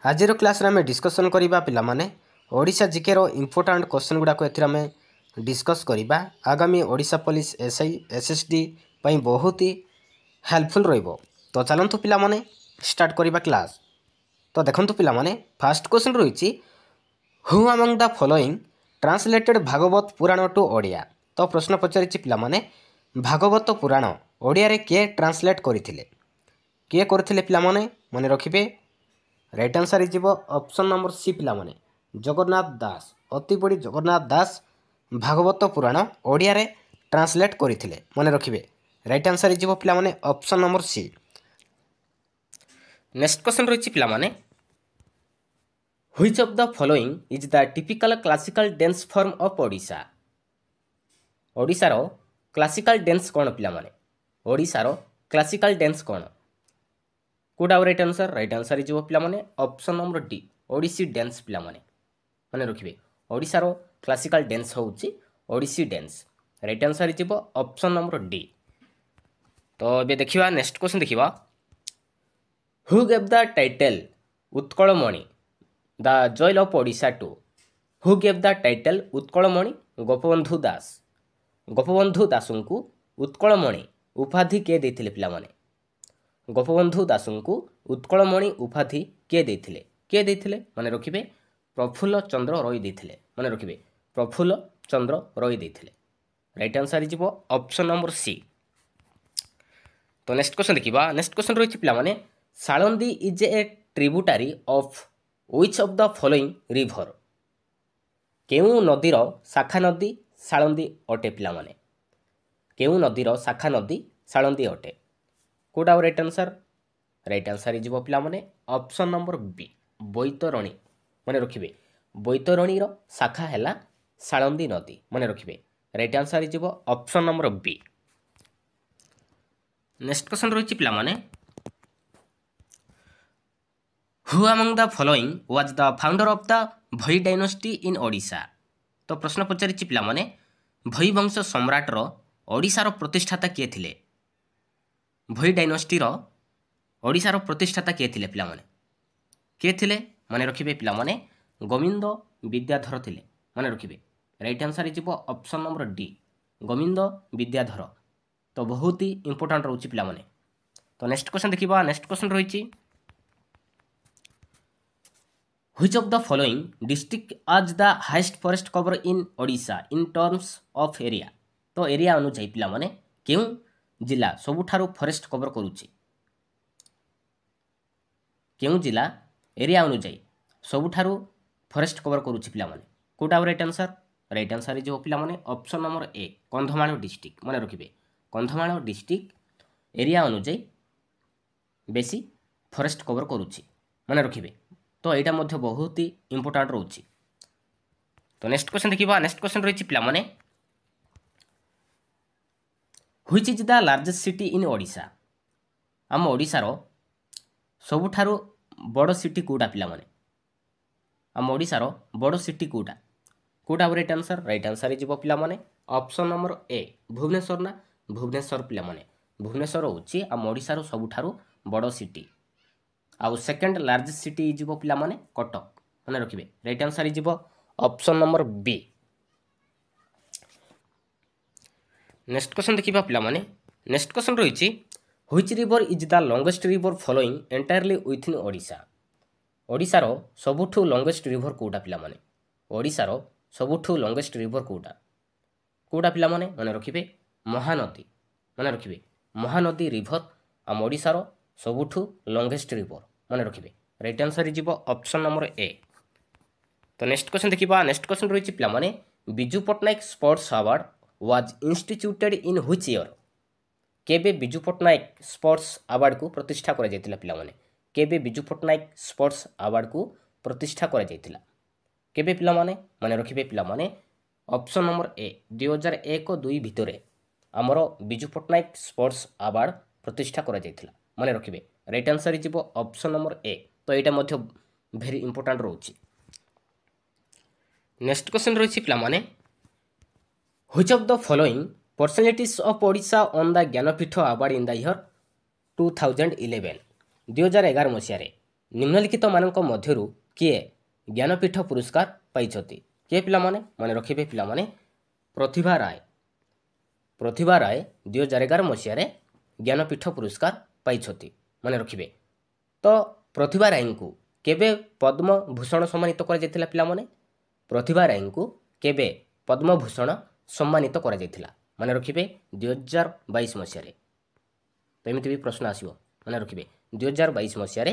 आजिर class रे आम discussion करवा पिलामाने ओडिशा जीके रो इम्पोर्टाट क्वेश्चन गुड़ाक एम डिस्कस करवा आगामी ओडिशा पुलिस एसआई एसएसडी पई बहुत ही हेल्पफुल रहिबो। तो चलतु पिलामाने स्टार्ट करवा क्लास। तो देखंतु पिलामाने फास्ट क्वेश्चन रही who among the following translated Bhagavata Purana to Odia. तो प्रश्न पचारि पिलामाने भागवत पुराण ओडिया रे किए ट्रांसलेट करथिले किए करथिले पिलामाने मन रखिबे। राइट आंसर इजिबो ऑप्शन नंबर सी पिलामाने जगन्नाथ दास अति बड़ी जगन्नाथ दास भागवत पुराण ओडिया रे ट्रांसलेट करथिले मन रखिबे। राइट आंसर इजिबो पिलामाने option number C. Next question रही पिलामाने which of the following is the typical classical dance form of Odisha. Odisha रो क्लासिकल डांस कौन पिलामाने ओडिशा रो क्लासिकल डांस कौन कोडा राइट आंसर इजिबो पिलामाने option number D Odissi dance पिलामाने माने रखिबे। ओडिशा रो क्लासिकल डांस होउची ओडिसी डांस। राइट आंसर इजिबो ऑप्शन नंबर डी। तो बे देखिबा नेक्स्ट क्वेश्चन देखिबा who gave the title Utkalmani the jewel of Odisha to. Who gave the title Utkalmani Gopabandhu Das. Gopabandhu दासଙ୍କୁ उत्कलमणि उपाधि के देथिले पिलामाने गोपबंधु दासଙ୍କୁ उत्कलमणि उपाधि के देथिले माने रखिबे प्रफुल्ल चंद्र रई देथिले माने रखिबे प्रफुल्ल चंद्र रई देथिले। राइट आंसर इजिबो ऑप्शन नंबर सी। तो नेक्स्ट क्वेश्चन देखिबा नेक्स्ट क्वेश्चन रही पिलामाने Salandi is a tributary of which of the following river. केउ नदीर शाखा नदी साळंदी अटे पिलामाने केउ नदीर शाखा नदी साळंदी अटे कोडा राइट आंसर इजिबो पिलामाने ऑप्शन नंबर बी बैतरणी माने रखिबे बैतरणी रो शाखा हैला साळंदी नदी माने रखिबे। राइट आंसर इजिबो option number B. Next question रही पिलामाने who among the following was the founder of the Bhoi dynasty in Odisha. तो प्रश्न पचारि पिलामाने भई वंश सम्राट रो ओडिशा रो प्रतिष्ठाता किए थिले। भई डायनेस्टी रो ओडिशा रो प्रतिष्ठाता किए थिले पिलामाने किए थिले माने रखिबे पिलामाने गोविंद विद्याधर थिले माने रखिबे। राइट आंसर इजिबो option number D Govind Vidyadhar. तो बहुत ही इंपोर्टेंट रहउची पिलामाने। तो नेक्स्ट क्वेश्चन देखिबा नेक्स्ट क्वेश्चन रहिची which of the following district has the highest forest cover in Odisha in terms of area. तो एरिया अनुसार पिलामाने केउ जिला सबुठारु फॉरेस्ट कवर करूची केउ जिला एरिया अनुसार सबुठारु फॉरेस्ट कवर करूची पिलामाने कोटा राइट आंसर जो पिलामाने option number A Kandhamal district माने रखिबे कंधमाल डिस्ट्रिक्ट एरिया अनुसार बेसी फॉरेस्ट कवर करूची माने रखिबे। तो यहाँ मध्य बहुत ही इंपोर्टेंट रोची। तो नेक्स्ट क्वेश्चन देखिबा नेक्स्ट क्वेश्चन रही पिलामाने which is the largest city in Odisha. आम ओडिशा रो सबुठारु बड़ सिटी कोडा पिलामाने आम ओडिशा रो बड़ सिटी कोडा राइट आंसर इजिबो पिलामाने ऑप्शन नंबर ए भुवनेश्वर ना भुवनेश्वर पिलामाने भुवनेश्वर होची आम ओडिशा रो सबुठारु बड़ सिटी। आउ सेकंड लार्जेस्ट सिटी इजिबो पिलामाने कटक माने रखिबे। राइट आंसर इजिबो option number B. Next question देखिबा पिलामाने नेक्स्ट क्वेश्चन रहिची which river is the longest river flowing entirely within Odisha. Odisha रो सबुठु लॉन्गेस्ट रिवर कोडा पिलामाने ओडिशा रो सबुठु लॉन्गेस्ट रिवर कोडा पिलामाने माने रखिबे महानदी माने रखिबे महानदी रिवर आम ओडिशा रो सबुठु लॉन्गेस्ट रिवर माने रखिबे। राइट आंसर इजिबो ऑप्शन नंबर ए। तो नेक्स्ट क्वेश्चन देखिबा नेक्स्ट क्वेश्चन रही पिलामाने Biju Patnaik sports award was instituted in which year. केबे बिजू पट्टनायक स्पोर्ट्स अवार्ड को प्रतिष्ठा करा जायतिला पिलामाने केबे बिजू पट्टनायक स्पोर्ट्स अवार्ड को प्रतिष्ठा करा जायतिला केबे पिलामाने माने रखिबे पिलामाने ऑप्शन नंबर ए 2001-2 भितरे आमर बिजू पट्टनायक स्पोर्ट्स अवार्ड प्रतिष्ठा करा जायतिला माने रखिबे। राइट आंसर इजिबो ऑप्शन नंबर ए। तो यहाँ मध्य भेरी इंपोर्टेंट रोची। नेक्स्ट क्वेश्चन रही पिलामाने which of the following personalities of Odisha won the Jnanpith award in the year 2011। 2011 मसीह निम्नलिखित मानक मध्यरु किए ज्ञानपीठ पुरस्कार पाइछति किए पिलामाने माने रखिबे पिलामाने प्रतिभा राय 2011 मसीह ज्ञानपीठ पुरस्कार पाइछति माने रखिबे। तो प्रतिभा राय को केबे पद्म भूषण सम्मानित करा जायतिला पिलामाने प्रतिभा राय को केबे पद्म भूषण सम्मानित करा जायतिला माने रखिबे 2022 मसीह तो एमती भी प्रश्न आसिबो माने रखिबे 2022 मसीह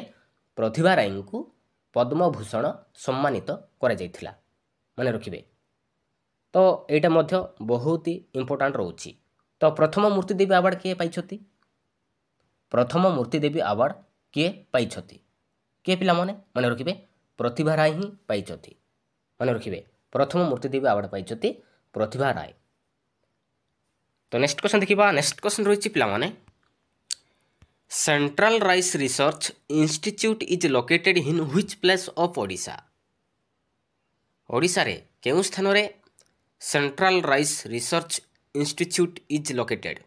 प्रतिभा राय को पद्म भूषण सम्मानित करा जायतिला माने रखिबे। तो एटा मध्य बहुत ही इंपोर्टेंट रोची। तो प्रथम मूर्ति देवी अवार्ड किए पाइछति प्रथम मूर्ति देवी अवार्ड किए पाइछति किए पिला माने रखिबे प्रतिभा राय ही पाइछति माने रखिबे प्रथम मूर्ति देवी अवार्ड पाइछति प्रतिभा राय। तो नेक्स्ट क्वेश्चन देखिबा। नेक्स्ट क्वेश्चन रहिछि पिला माने central rice research institute is located in which place of Odisha Odisha रे केउ स्थान रे central rice research institute is located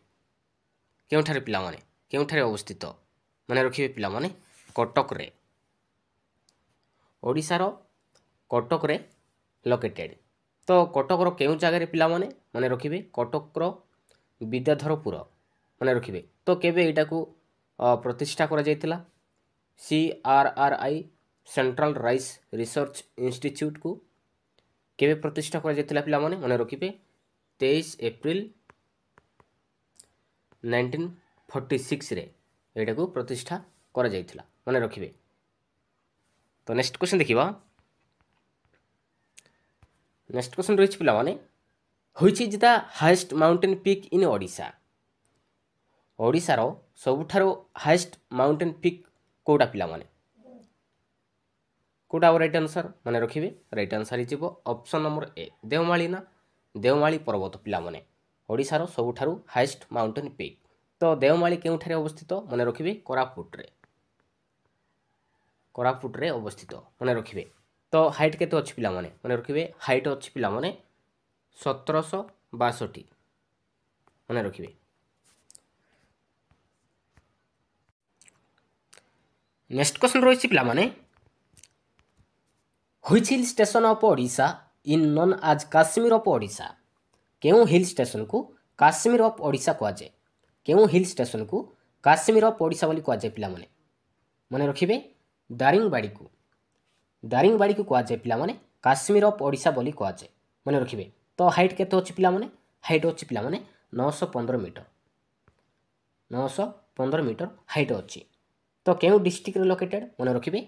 केउठारे पिला माने केउठारे अवस्थित माने रखिबे पिला माने कटक रे ओडिशा रो कटक रे लोकेटेड। तो कटक रो केउ जगह रे पिला माने रखिबे कटक रो विद्याधरपुर माने रखिबे। तो केबे एटा को प्रतिष्ठा करा जायतिला CRRI central rice research institute को केबे प्रतिष्ठा करा जायतिला पिला माने रखिबे 23 एप्रिल 1946 रे एटा को प्रतिष्ठा करा जायतिला माने रखिबे। तो नेक्स्ट क्वेश्चन देखिबा। नेक्स्ट क्वेश्चन रहिछि पिला माने which is the highest mountain peak in Odisha Odisha रो सबुठारो हाईएस्ट माउंटेन पीक कोडा पिला माने कोडा राइट आंसर माने रखिबे राइट आंसर हिजिबो ऑप्शन नंबर ए देवमाली ना देवमाली पर्वत पिला माने ओडिशा रो सबुठारो हाईएस्ट माउंटेन पीक। तो देवमाली केउठारे अवस्थित माने रखिबे कोरापुट रे अवस्थित माने रखिबे। तो हाइट केते अछि पिला माने रखिबे हाइट अछि पिला माने 1762 माने रखिबे। नेक्स्ट क्वेश्चन रहिछि पिला माने which hill station of Odisha in known as Kashmir of Odisha केउ हिल स्टेशन को काश्मीर ऑफ ओडिशा को आजे केउ हिल स्टेशन को काश्मीर ऑफ ओडिशा बोली को आजे पिला माने रखिबे दारिंगबाड़ी को आजे पिला माने काश्मीर ऑफ ओडिशा बोली को आजे माने रखिबे। तो हाइट केते अछि पिला माने हाइट अछि पिला माने 915 मीटर हाइट अछि। तो केउ डिस्ट्रिक्ट रे लोकेटेड माने रखिबे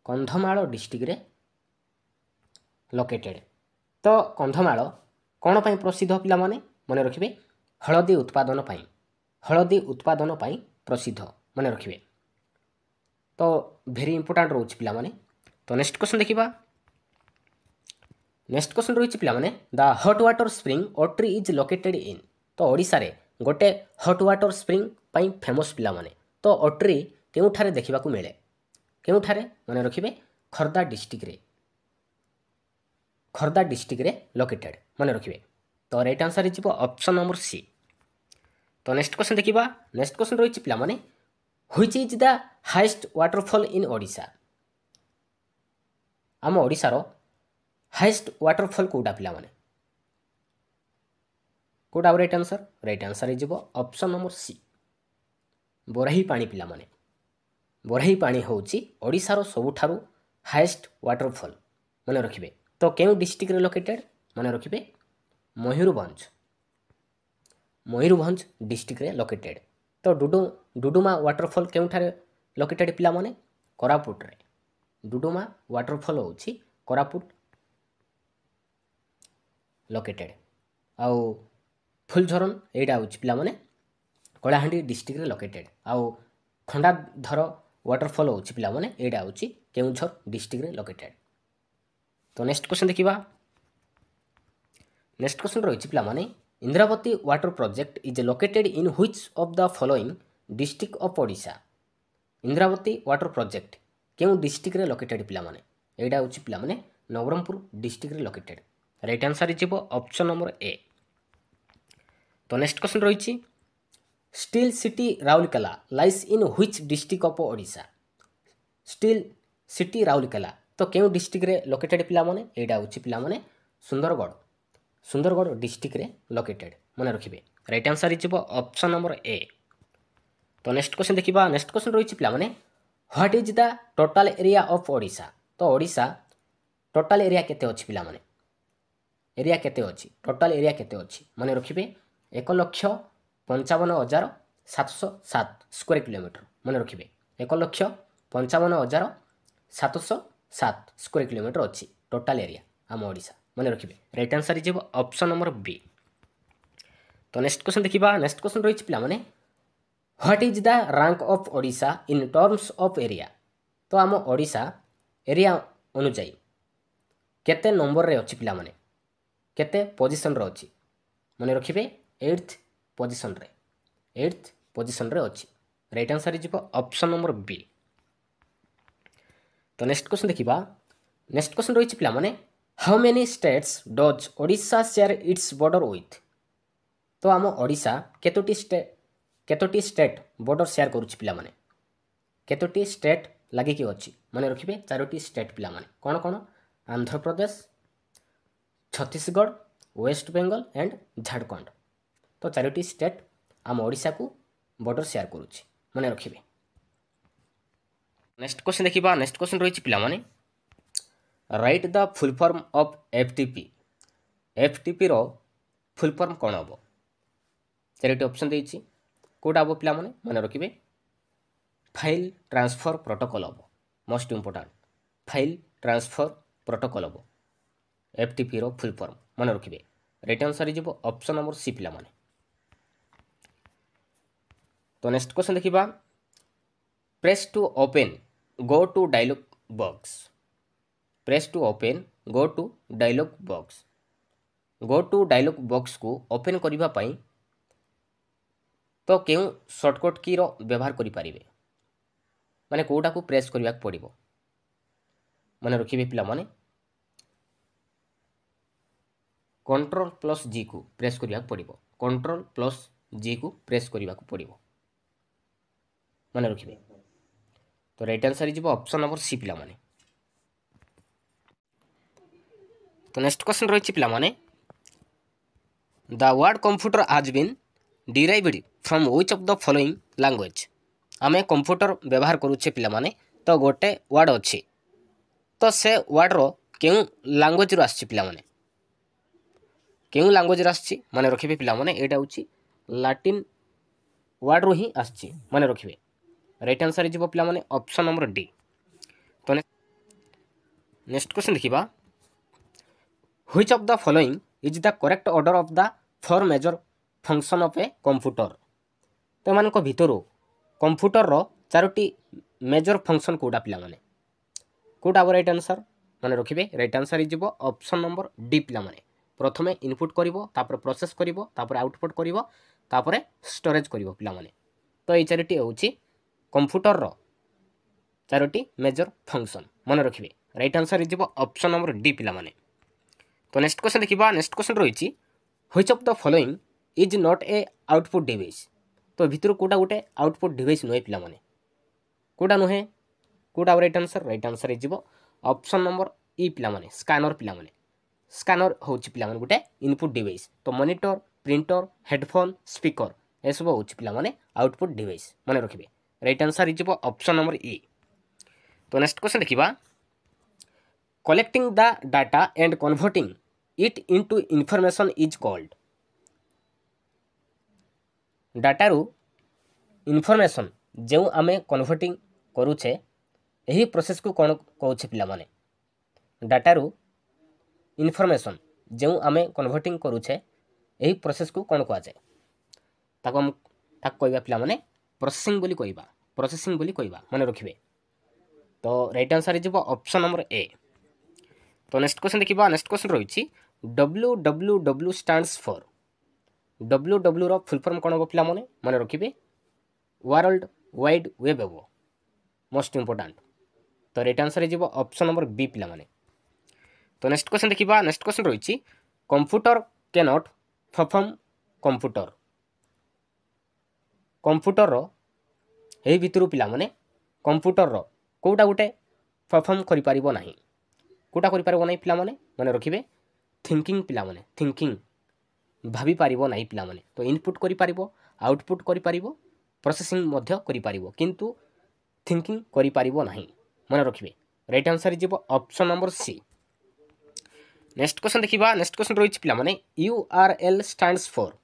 कंधमाल डिस्ट्रिक्ट रे लोकेटेड। तो कंधमाल कोन पई प्रसिद्ध पिला माने रखिबे हळदी उत्पादन पई प्रसिद्ध माने रखिबे। तो वेरी इंपोर्टेंट रोच पिला माने। तो नेक्स्ट क्वेश्चन देखिबा। नेक्स्ट क्वेश्चन रहिछि पिला माने the hot water spring Atri is located in. तो ओडिसा रे गोटे हॉट वाटर स्प्रिंग पई फेमस पिला माने। तो ओट्री केउठारे देखिबा को मिले केउठारे माने रखिबे खर्दा डिस्ट्रिक्ट रे लोकेटेड माने रखिबे। तो राइट आंसर हिजिबो ऑप्शन नंबर सी। तो नेक्स्ट क्वेश्चन देखिबा। नेक्स्ट क्वेश्चन रहिछि पिला माने which is the highest waterfall in Odisha आम ओडिसा रो हाईएस्ट वाटरफॉल कोडा पिला माने कोडा राइट आंसर हिजिबो option number C Barehipani पिला माने बोराही पानी होउची ओडिसा रो सबुठारू हाईएस्ट वाटरफॉल माने रखिबे। तो केउ डिस्ट्रिक्ट रे लोकेटेड माने रखिबे मयूरभंज डिस्ट्रिक्ट रे लोकेटेड। तो डुडुमा वाटरफॉल केउठारे लोकेटेड पिला माने कोरापुट रे डुडुमा वाटरफॉल होउची कोरापुट लोकेटेड। आउ फुलझरन एटा होउची पिला माने कलाहांडी डिस्ट्रिक्ट रे लोकेटेड। आउ खंडाधर वाटरफॉल होउची पिला माने एटा होउची केउझर डिस्ट्रिक्ट रे लोकेटेड। तो नेक्स्ट क्वेश्चन देखिबा। नेक्स्ट क्वेश्चन रहिछि पिला माने Indravati water project is located in which of the following district of Odisha Indravati water project केउ डिस्ट्रिक्ट रे लोकेटेड पिला माने एटा होउची पिला माने नवरंगपुर डिस्ट्रिक्ट रे लोकेटेड। राइट आंसर हिजिबो ऑप्शन नंबर ए। तो नेक्स्ट क्वेश्चन रहिछि steel city Rourkela lies in which district of Odisha steel city Rourkela तो क्यों डिस्ट्रिक्ट रे लोकेटेड पिलामने एटा होची पिलामने सुंदरगढ़ सुंदरगढ़ डिस्ट्रिक्ट रे लोकेटेड मन रखिबे right answer is option number A. तो नेक्स्ट क्वेश्चन देखिबा नेक्स्ट क्वेश्चन रहिछि पिलामने what is the total area of Odisha तो ओडिशा टोटल एरिया केते अछि पिलामने एरिया केते अछि टोटल एरिया केते अछि मन रखिबे 1,55,707 स्क्वायर किलोमीटर मन रखिबे 1,55,707 स्क्वायर किलोमीटर अछि टोटल एरिया आम ओडिशा मन रखिबे right answer is option number B. तो नेक्स्ट क्वेश्चन देखिबा नेक्स्ट क्वेश्चन रहिछि पिलामने what is the rank of Odisha in terms of area तो आम ओडिशा एरिया अनुसार केते नंबर रे अछि पिलामने केते पोजीशन रे अछि मन रखिबे 8th पोजीशन रे अछि right answer is option number B. तो नेक्स्ट क्वेश्चन देखिबा नेक्स्ट क्वेश्चन रहिछि पिलामने how many states does Odisha share its border with तो आम ओडिशा केतोटी स्टेट बॉर्डर शेयर करूछि पिलामने केतोटी स्टेट लागि कि अछि मन रखिबे 4टी स्टेट पिलामने कोन कोन Andhra Pradesh Chhattisgarh West Bengal and Jharkhand तो 4टी स्टेट आम ओडिशा को बॉर्डर शेयर करूछि मन रखिबे। नेक्स्ट क्वेश्चन देखिबा नेक्स्ट क्वेश्चन रहिछि पिलामने write the full form of FTP रो फुल फॉर्म कोन हबो 4टी ऑप्शन देछि कोडा हबो पिलामने मन रखिबे फाइल ट्रांसफर प्रोटोकॉल हबो most important file transfer protocol हबो एफटीपी रो फुल फॉर्म मन रखिबे right answer is option number C पिलामने। तो नेक्स्ट क्वेश्चन देखिबा press to open go to dialog box press to open go to dialog box को open करिबा पई तो केउ शॉर्टकट की रो व्यवहार करि परिबे माने कोटा को प्रेस करिबा पड़िबो मन रखिबे पिला माने कंट्रोल प्लस जी को प्रेस करिबा पड़िबो कंट्रोल प्लस जी को प्रेस करिबा पड़िबो मन रखिबे। तो right answer is option number सी पिला माने। तो नेक्स्ट क्वेश्चन रहिछि पिला माने the word computer has been derived from which of the following language आमे कंप्यूटर व्यवहार करूछे पिला माने तो गोटे वर्ड अछि तो से वर्ड रो केउ लैंग्वेज रो आछि पिला माने केउ लैंग्वेज रो आछि माने रखिबे पिला माने एटा होछि लैटिन वर्ड रो ही आछि माने रखिबे राइट आंसर इज पिला माने ऑप्शन नंबर डी। तो नेक्स्ट क्वेश्चन देखिबा which of the following is the correct order of the four major function of a computer तो मान भितर कंप्यूटर रो 4टी मेजर फंक्शन कोडा पिला माने कोडा राइट आंसर माने रखिबे right answer is option number D पिला माने प्रथमे इनपुट करिवो तापर प्रोसेस करिवो तापर आउटपुट करिवो तापर स्टोरेज करिवो पिला माने तो ए 4टी होछि कंप्यूटर रो 4टी मेजर फंक्शन मन रखिबे right answer is option number D पिला माने। तो नेक्स्ट क्वेश्चन देखिबा नेक्स्ट क्वेश्चन रहिछि which of the following is not a output device तो भितर कोटा गोटे आउटपुट डिवाइस नुहे पिला माने कोटा नुहे कोटा right answer is option number E पिला माने स्कैनर होछि पिला माने गोटे इनपुट डिवाइस तो मॉनिटर प्रिंटर हेडफोन स्पीकर ए सब होछि पिला माने आउटपुट डिवाइस माने रखिबे right answer is option number E. तो नेक्स्ट क्वेश्चन देखिबा collecting the data and converting it into information is called data रु इनफॉरमेशन जो आमे कन्वर्टिंग करूछे एही प्रोसेस को कोन कहूछे पिला माने डाटा रु इनफॉरमेशन जो आमे कन्वर्टिंग करूछे एही प्रोसेस को कोन कहआ जाय ताको हम ताक कहबा पिला माने प्रोसेसिंग बोली कहबा माने रखिबे तो right answer is option number A. तो नेक्स्ट क्वेश्चन देखिबा नेक्स्ट क्वेश्चन रहिछि www स्टैंड्स फॉर www रो फुल फॉर्म कोन हो पिला माने रखिबे वर्ल्ड वाइड वेब हो मोस्ट इंपोर्टेंट तो right answer is option number B पिला माने। तो नेक्स्ट क्वेश्चन देखिबा नेक्स्ट क्वेश्चन रहिछि computer can not perform computer रो एही भितरु पिला माने कंप्यूटर रो कोटा गोटे परफॉर्म करि परिबो नाही कोटा करि परिबो नाही पिला माने माने रखिबे थिंकिंग पिला माने थिंकिंग भाबी पारिबो नाही पिला माने तो इनपुट करि परिबो आउटपुट करि परिबो प्रोसेसिंग मध्य करि परिबो किंतु थिंकिंग करि परिबो नाही माने रखिबे राइट आंसर जीवो option number C. Next question देखिबा नेक्स्ट क्वेश्चन रहिछि पिला माने यूआरएल स्टैंड्स फॉर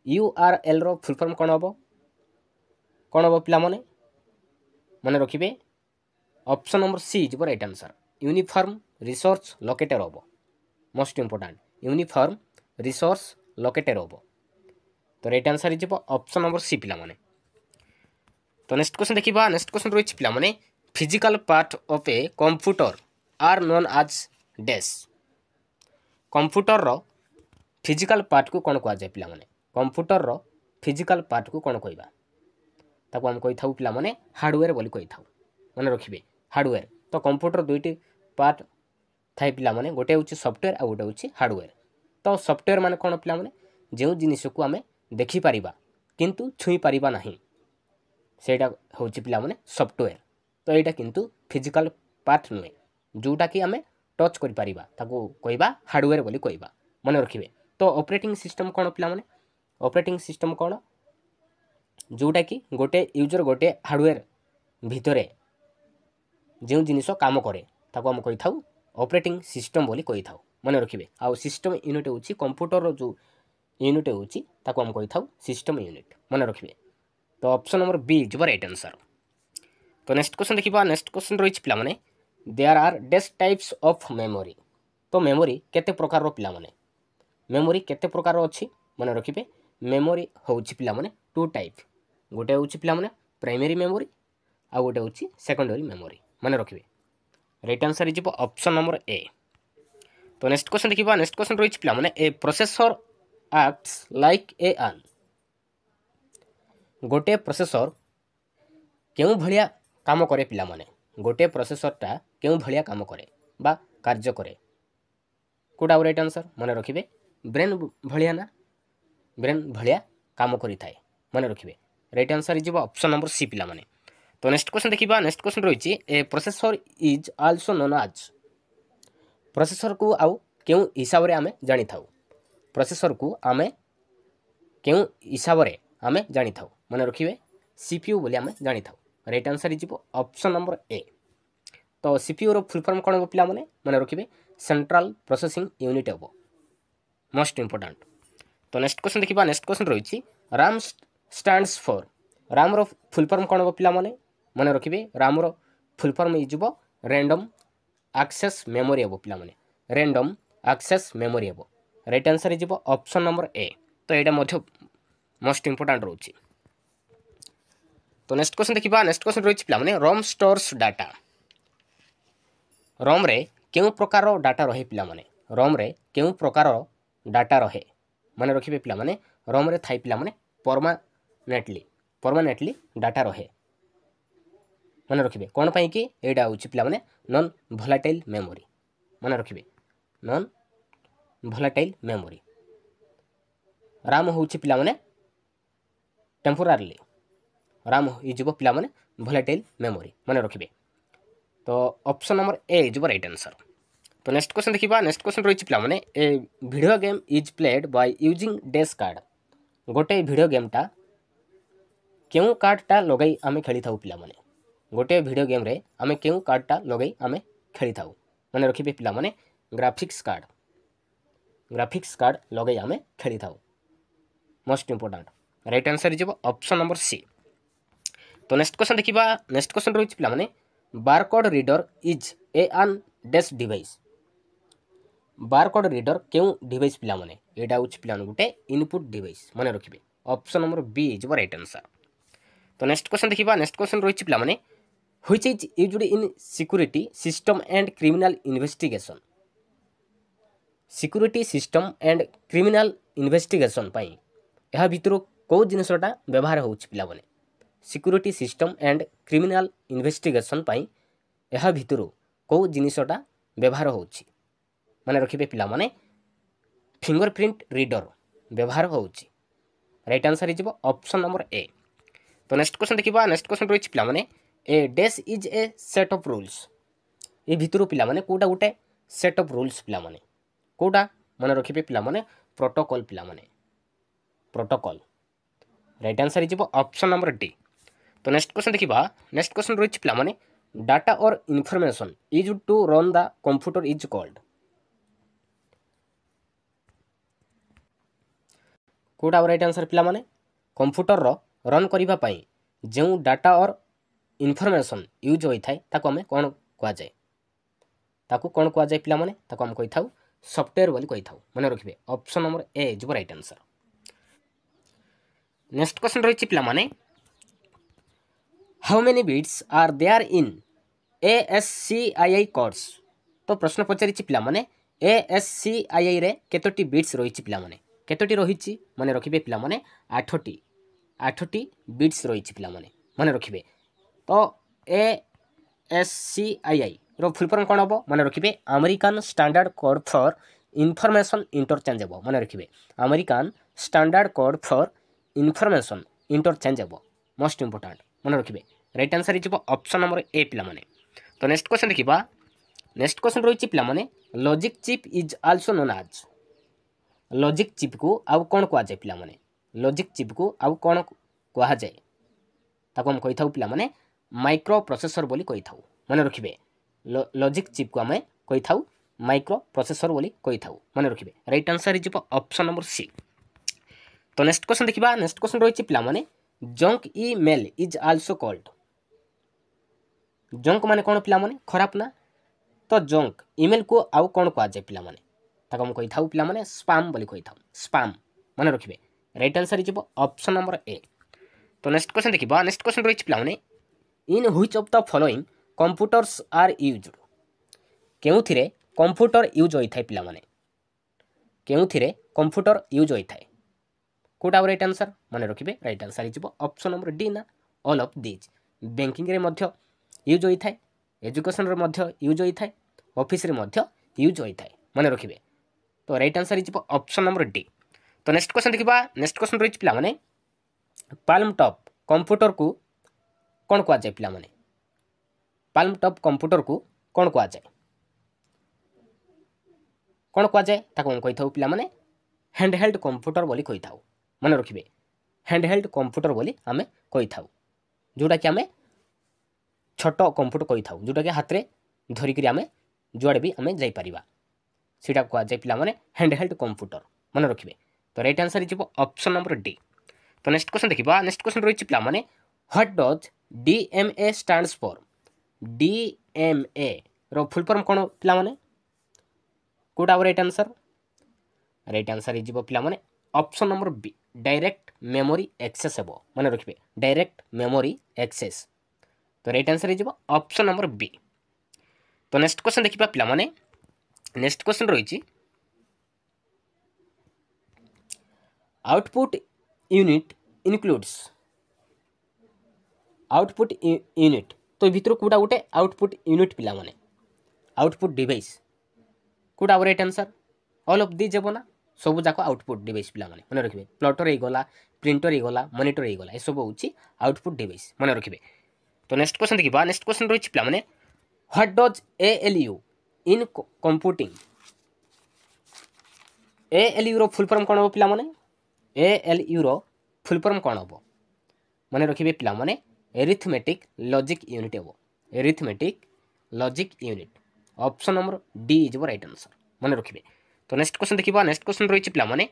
यूआरएल रो फुल फॉर्म कोन हबो पिला माने रखिबे ऑप्शन नंबर सी जीवो right answer uniform resource locator हबो most important uniform resource locator हबो तो राइट आंसर जीवो ऑप्शन नंबर सी पिला माने। तो नेक्स्ट क्वेश्चन देखिबा नेक्स्ट क्वेश्चन रहिछि पिला माने physical part of a computer are known as dash computer रो फिजिकल पार्ट को कोन कहआ जाय पिला माने कंप्यूटर रो फिजिकल पार्ट को कोन कहबा ताको हम कहि थाउ पिला माने हार्डवेयर बोली कहि थाउ माने रखिबे हार्डवेयर तो कंप्यूटर दुईटी पार्ट थाई पिला माने गोटे होची सॉफ्टवेयर आ गोटे होची हार्डवेयर तो सॉफ्टवेयर माने कोन पिला माने जेउ जिनिस को हमें देखि परिबा किंतु छुई परिबा नाही सेटा होची पिला माने सॉफ्टवेयर तो एटा किंतु फिजिकल पार्ट नुए जोटा कि हमें टच करि परिबा ताको कहबा हार्डवेयर बोली कहबा माने रखिबे। तो ऑपरेटिंग सिस्टम कोन पिला माने ऑपरेटिंग सिस्टम कोन जोटा कि गोटे यूजर गोटे हार्डवेयर भितरे जो जिनिस काम करे ताको हम कहि थाउ ऑपरेटिंग सिस्टम बोली कहि थाउ माने रखिबे। आ सिस्टम यूनिट होची कंप्यूटर रो जो यूनिट होची ताको हम कहि थाउ सिस्टम यूनिट माने रखिबे। तो ऑप्शन नंबर बी जो राइट आंसर। तो नेक्स्ट क्वेश्चन देखिबा नेक्स्ट क्वेश्चन रहिछि पिला माने there are dash types of memory तो मेमोरी केते प्रकार रो पिला माने मेमोरी केते प्रकार रो अछि माने रखिबे मेमोरी होछि पिला माने टू टाइप गोटे होछि पिला माने प्राइमरी मेमोरी आ गोटे होछि सेकेंडरी मेमोरी माने रखिबे right answer is option number A. तो नेक्स्ट क्वेश्चन देखिबा नेक्स्ट क्वेश्चन रहिछि पिला माने a processor acts like a आन गोटे प्रोसेसर केउ भलिया काम करे पिला माने गोटे प्रोसेसरटा केउ भलिया काम करे बा कार्य करे कोटा राइट आंसर माने रखिबे ब्रेन भलिया ना ब्रेन भलिया काम करि थाए माने रखिबे right answer is option number सी पिला माने। तो नेक्स्ट क्वेश्चन देखिबा नेक्स्ट क्वेश्चन रहिछि a processor is also known as processor को आउ केउ हिसाब रे हमें जानि थाउ प्रोसेसर को हमें केउ हिसाब रे हमें जानि थाउ माने रखिबे सीपीयू बोली हमें जानि थाउ right answer is option number A. तो सीपीयू रो फुल फॉर्म कोन हो पिला माने रखिबे सेंट्रल प्रोसेसिंग यूनिट हो मोस्ट इंपोर्टेंट। तो नेक्स्ट क्वेश्चन देखिबा नेक्स्ट क्वेश्चन रहिछि RAM स्टैंड्स फॉर RAM रो फुल फॉर्म कोन हो पिला माने रखिबे RAM रो फुल फॉर्म इजबो रैंडम एक्सेस मेमोरी हो पिला माने रैंडम एक्सेस मेमोरी हो राइट आंसर इजबो ऑप्शन नंबर ए। तो एटा मध्य मोस्ट इंपोर्टेंट रहउछि। तो नेक्स्ट क्वेश्चन देखिबा नेक्स्ट क्वेश्चन रहिछि पिला माने रोम स्टोर्स डाटा रोम रे केउ प्रकार रो डाटा रहे पिला माने रोम रे केउ प्रकार रो डाटा रहे माने रखिबे पिला माने रोम रे थाई पिला माने परमानेंटली डाटा रहे माने रखिबे कोन पई कि एडा होछि पिला माने नॉन वोलेटाइल मेमोरी माने रखिबे नॉन वोलेटाइल मेमोरी RAM होछि पिला माने टेम्पोरारीली RAM इजबो पिला माने वोलेटाइल मेमोरी माने रखिबे। तो option number A is right answer. तो नेक्स्ट क्वेश्चन देखिबा नेक्स्ट क्वेश्चन रहिछि पिला माने a video game is played by using dash card गोटे वीडियो गेमटा केउ कार्डटा लगै आमे खेली थाउ पिला माने गोटे वीडियो गेम रे आमे केउ कार्डटा लगै आमे खेली थाउ माने रखिबे पिला माने ग्राफिक्स कार्ड लगै आमे खेली थाउ most important right answer is option number C. तो नेक्स्ट क्वेश्चन देखिबा नेक्स्ट क्वेश्चन रहिछि पिला माने barcode reader is a an dash device barcode reader केउ डिवाइस पिला माने एटा उच पिला गुटे इनपुट डिवाइस माने रखिबे option number B is right answer. तो नेक्स्ट क्वेश्चन देखिबा नेक्स्ट क्वेश्चन रहिछि पिला माने which is used in security system and criminal investigation security system and criminal investigation पई एहा भितरो को जिनिसटा व्यवहार होउछि पिला माने security system and criminal investigation पई एहा भितरो को जिनिसटा व्यवहार होउछि माने रखिबे पिला माने फिंगरप्रिंट रीडर व्यवहार होउछि right answer is option number A. तो नेक्स्ट क्वेश्चन देखिबा नेक्स्ट क्वेश्चन रहिछि पिला माने a dash is a set of rules ये भितर पिला माने कोटा गोटे सेट ऑफ रूल्स पिला माने कोटा मन रखिबे पिला माने प्रोटोकॉल पिला माने protocol right answer is option number D. तो नेक्स्ट क्वेश्चन देखिबा नेक्स्ट क्वेश्चन रही पिला माने data or information is to run the computer is called कोटा राइट आंसर पिला माने कंप्यूटर रो रन करिबा पई जेउ डाटा और इनफॉरमेशन यूज होई थाए ताको हमें कोन कहा जाए ताको कोन कहा जाए पिला माने ताको हम कहि थाउ सॉफ्टवेयर बोली कहि थाउ मन रखिबे option number A is right answer. Next question रही पिला माने how many bits are there in ASCII codes तो प्रश्न पचारि पिला माने ASCII रे केतोटी बिट्स रही पिला माने केतोटी रही माने रखिबे पिला माने 8टी बिट्स रही पिला माने माने रखिबे तो ASCII रो फुल फॉर्म कोन हबो माने रखिबे American standard code for information interchangeable माने रखिबे American standard code for information interchangeable most important माने रखिबे right answer is option number A पिला माने। तो नेक्स्ट क्वेश्चन देखिबा नेक्स्ट क्वेश्चन रही पिला माने logic chip is also known as logic chip को आउ कोन कहा जाए पिला माने लॉजिक चिप को आउ कोन कहा जाए ताको हम कहि थाउ पिला माने माइक्रो प्रोसेसर बोली कहि थाउ माने रखिबे लॉजिक चिप को हमें कहि थाउ माइक्रो प्रोसेसर बोली कहि थाउ माने रखिबे right answer is option number C. तो नेक्स्ट क्वेश्चन देखिबा नेक्स्ट क्वेश्चन रही पिला माने junk email is also called junk माने कोन पिला माने खराब ना तो जंक ईमेल को आउ कोन कहा जाए पिला माने ताको हम कहि थाउ पिला माने स्पैम बोली कहि थाउ स्पैम माने रखिबे right answer is option number A. तो नेक्स्ट क्वेश्चन देखिबा नेक्स्ट क्वेश्चन रही पिला माने in which of the following computers are used केउथिरे कंप्यूटर यूज होई थाए पिला माने केउथिरे कंप्यूटर यूज होई थाए कोटा राइट आंसर माने रखिबे right answer is option number D ना ऑल ऑफ दीज बैंकिंग रे मध्य यूज होई थाए एजुकेशन रे मध्य यूज होई थाए ऑफिस रे मध्य यूज होई थाए माने रखिबे तो right answer is option number D. तो नेक्स्ट क्वेश्चन देखिबा नेक्स्ट क्वेश्चन रही पिला माने पाल्म टॉप कंप्यूटर को कोन कहा जाए पिला माने पाल्म टॉप कंप्यूटर को कोन कहा जाए कोन कहा जाए ताको हम कहि थाउ पिला माने हैंडहेल्ड कंप्यूटर बोली कहि थाउ माने रखिबे हैंडहेल्ड कंप्यूटर बोली हमें कहि थाउ जोटा कि हमें छोट कंप्यूटर कहि थाउ जोटा कि हाथ रे धरि करी हमें जुआड़े भी हमें जाई परिबा सीटा कहा जाए पिला माने हैंडहेल्ड कंप्यूटर माने रखिबे तो right answer is option number D. तो नेक्स्ट क्वेश्चन देखिबा नेक्स्ट क्वेश्चन रही पिला माने what does DMA stands for DMA रो फुल फॉर्म कोन पिला माने कोटा राइट आंसर इज पिला माने option number B direct memory access हेबो माने रखिबे डायरेक्ट मेमोरी एक्सेस तो right answer is option number B. तो नेक्स्ट क्वेश्चन देखिबा पिला माने नेक्स्ट क्वेश्चन रही output unit includes output unit तो भितर कोटा गोटे आउटपुट यूनिट पिला माने आउटपुट डिवाइस कोटा right answer all of these हेबो ना सब जाक आउटपुट डिवाइस पिला माने मन रखिबे प्लॉटर हे गला प्रिंटर हे गला मॉनिटर हे गला ए सब होची आउटपुट डिवाइस मन रखिबे। तो नेक्स्ट क्वेश्चन देखिबा नेक्स्ट क्वेश्चन रही पिला माने what does ALU in computing ALU रो फुल फॉर्म कोन हो पिला माने ALU रो फुल फॉर्म कोन हो माने रखिबे पिला माने एरिथमेटिक लॉजिक यूनिट हेबो arithmetic logic unit option number D is right answer मन रखिबे। तो नेक्स्ट क्वेश्चन देखिबा नेक्स्ट क्वेश्चन रही पिला माने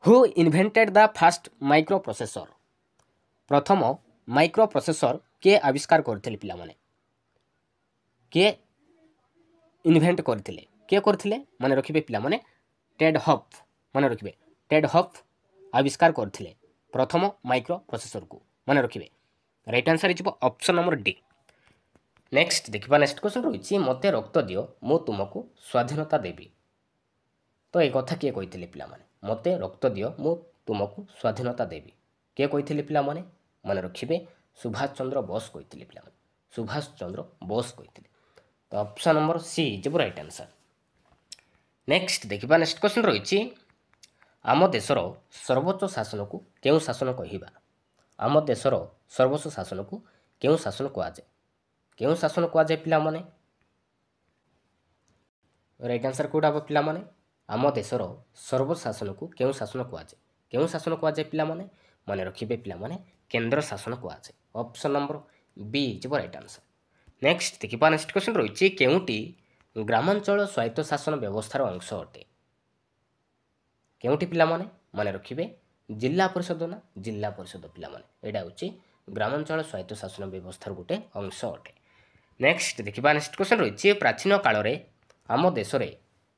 who invented the first microprocessor प्रथम माइक्रो प्रोसेसर के आविष्कार करथिले पिला माने के इन्वेंट करथिले के करथिले माने रखिबे पिला माने टेड हफ माने रखिबे टेड हफ आविष्कार करथिले प्रथम माइक्रो प्रोसेसर को माने रखिबे right answer is option number D. Next देखिबा नेक्स्ट क्वेश्चन रही मते रक्त दियो मु तुमको स्वाधीनता देबी तो ए कथा किए कहिथिले पिला माने मते रक्त दियो मु तुमको स्वाधीनता देबी के कहिथिले पिला माने माने रखिबे सुभाष चंद्र बोस कहिथिले पिला माने सुभाष चंद्र बोस कहिथिले तो option number C is right answer. Next देखिबा नेक्स्ट क्वेश्चन रही आम देशर सर्वोच्च शासन को केउ शासन कहिबा आम देशर सर्वोच्च शासन को କେଉଁ ଶାସନ କୁହାଯାଏ? କେଉଁ ଶାସନ କୁହାଯାଏ ପିଲାମାନେ? ରାଇଟ୍ ଆନ୍ସର କେଉଁଟା ହେବ ପିଲାମାନେ? ଆମ ଦେଶର ସର୍ବଶାସନକୁ କେଉଁ ଶାସନ କୁହାଯାଏ? କେଉଁ ଶାସନ କୁହାଯାଏ ପିଲାମାନେ? ମନେ ରଖିବେ ପିଲାମାନେ, କେନ୍ଦ୍ର ଶାସନ କୁହାଯାଏ। ଅପସନ୍ ନମ୍ବର ବି ଯିବ ରାଇଟ୍ ଆନ୍ସର। ନେକ୍ସଟ ଦେଖିବା, ନେକ୍ସଟ କ୍ୱେଶ୍ଚନ୍ ରହିଛି, କେଉଁଟି ଗ୍ରାମାଞ୍ଚଳ ସ୍ୱାୟତ୍ତ ଶାସନ ବ୍ୟବସ୍ଥାର ଅଂଶ ଅଟେ? କେଉଁଟି ପିଲାମାନେ? ମନେ ରଖିବେ, ଜିଲ୍ଲା ପରିଷଦ ନା ଜିଲ୍ଲା ପରିଷଦ ପିଲାମାନେ। ଏଇଟା ହେଉଛି ଗ୍ରାମାଞ୍ଚଳ ସ୍ୱାୟତ୍ତ ଶାସନ ବ୍ୟବସ୍ଥାର ଗୋଟେ ଅଂଶ ଅଟେ। ନେକ୍ସଟ ଦେଖିବା, ନେକ୍ସଟ କ୍ୱେଶ୍ଚନ୍ ରହିଛି, ପ୍ରାଚୀନ କାଳରେ ଆମ ଦେଶରେ